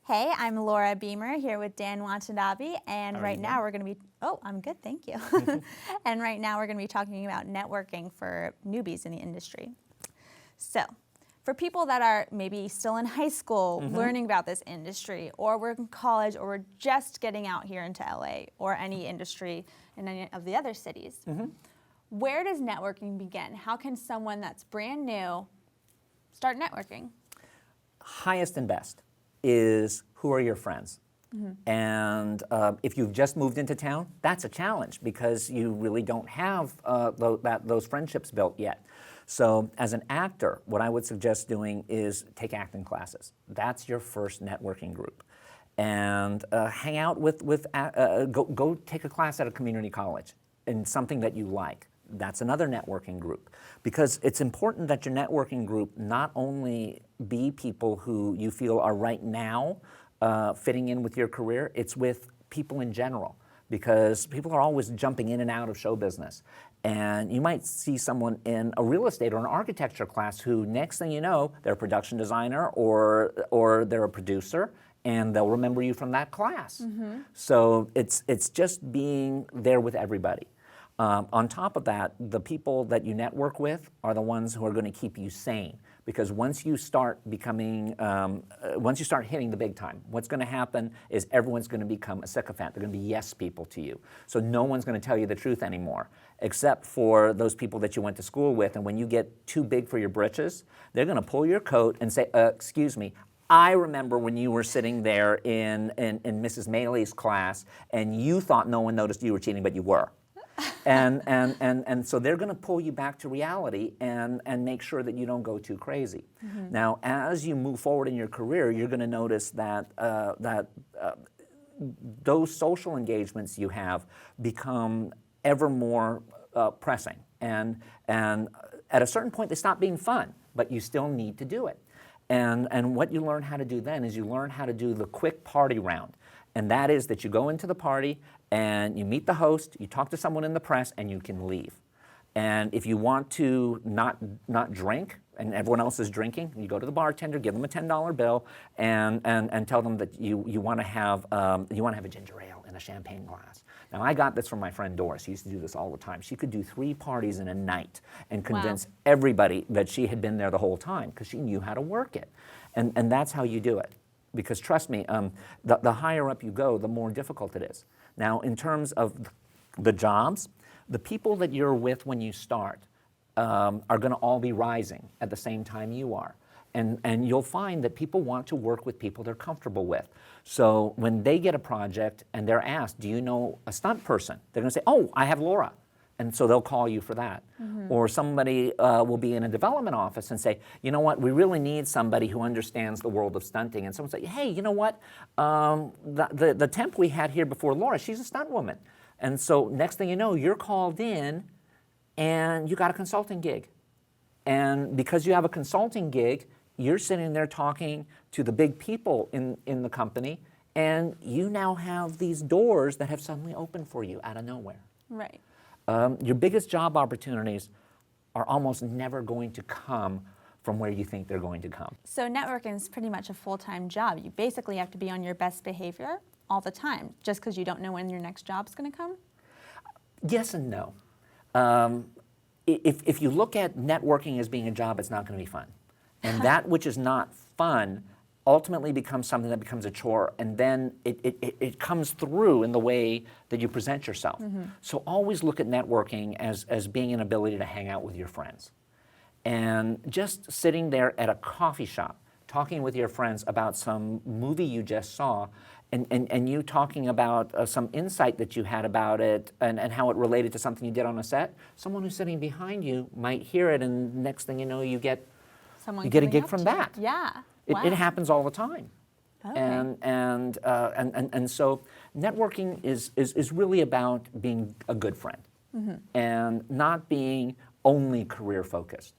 Hey, I'm Laura Beamer here with Dan Watanabe, and right now we're going to be, I'm good, thank you. And right now we're going to be talking about networking for newbies in the industry. So, for people that are maybe still in high school learning about this industry, or we're in college, or we're just getting out here into LA, or any industry in any of the other cities, where does networking begin? How can someone that's brand new start networking? Highest and best is who are your friends. And if you've just moved into town, that's a challenge because you really don't have those friendships built yet. So as an actor, what I would suggest doing is take acting classes. That's your first networking group. And hang out go take a class at a community college in something that you like. That's another networking group, because it's important that your networking group not only be people who you feel are right now fitting in with your career, it's with people in general, because people are always jumping in and out of show business. And you might see someone in a real estate or an architecture class who, next thing you know, they're a production designer or they're a producer, and they'll remember you from that class. So it's just being there with everybody. On top of that, the people that you network with are the ones who are going to keep you sane. Because once you start hitting the big time, what's going to happen is everyone's going to become a sycophant. They're going to be yes people to you. So no one's going to tell you the truth anymore, except for those people that you went to school with. And when you get too big for your britches, they're going to pull your coat and say, excuse me, I remember when you were sitting there in Mrs. Maley's class and you thought no one noticed you were cheating, but you were. And so they're going to pull you back to reality and make sure that you don't go too crazy. Now, as you move forward in your career, you're going to notice that those social engagements you have become ever more pressing. And at a certain point, they stop being fun, but you still need to do it. And what you learn how to do then is you learn how to do the quick party round. And that is that you go into the party and you meet the host, you talk to someone in the press, and you can leave. And if you want to not drink, and everyone else is drinking, you go to the bartender, give them a $10 bill, and tell them that you want to have a ginger ale in a champagne glass. Now, I got this from my friend Doris. She used to do this all the time. She could do 3 parties in a night and convince everybody that she had been there the whole time because she knew how to work it. And that's how you do it. Because trust me, the higher up you go, the more difficult it is. Now, in terms of the jobs, the people that you're with when you start are going to all be rising at the same time you are. And you'll find that people want to work with people they're comfortable with. So when they get a project and they're asked, do you know a stunt person? They're going to say, oh, I have Laura. And so they'll call you for that. Or somebody will be in a development office and say, you know what, we really need somebody who understands the world of stunting. And someone say, hey, you know what, the temp we had here before Laura, she's a stunt woman. And so next thing you know, you're called in and you got a consulting gig. And because you have a consulting gig, you're sitting there talking to the big people in the company, and you now have these doors that have suddenly opened for you out of nowhere. Right. Your biggest job opportunities are almost never going to come from where you think they're going to come. So networking is pretty much a full-time job. You basically have to be on your best behavior all the time, just because you don't know when your next job's going to come? Yes and no. If you look at networking as being a job, it's not going to be fun. And that which is not fun ultimately becomes something that becomes a chore, and then it comes through in the way that you present yourself. So always look at networking as being an ability to hang out with your friends. And just sitting there at a coffee shop, talking with your friends about some movie you just saw, and you talking about some insight that you had about it and how it related to something you did on a set, someone who's sitting behind you might hear it, and next thing you know, you get a gig from that. Yeah. It happens all the time. Okay. And so networking is really about being a good friend and not being only career focused.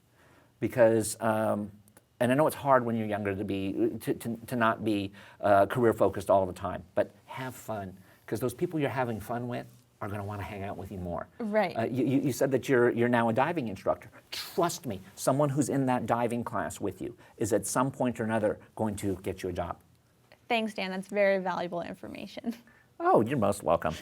Because, and I know it's hard when you're younger to not be career focused all the time, but have fun, because those people you're having fun with are going to want to hang out with you more. Right. You said that you're now a diving instructor. Trust me, someone who's in that diving class with you is at some point or another going to get you a job. Thanks, Dan. That's very valuable information. Oh, you're most welcome.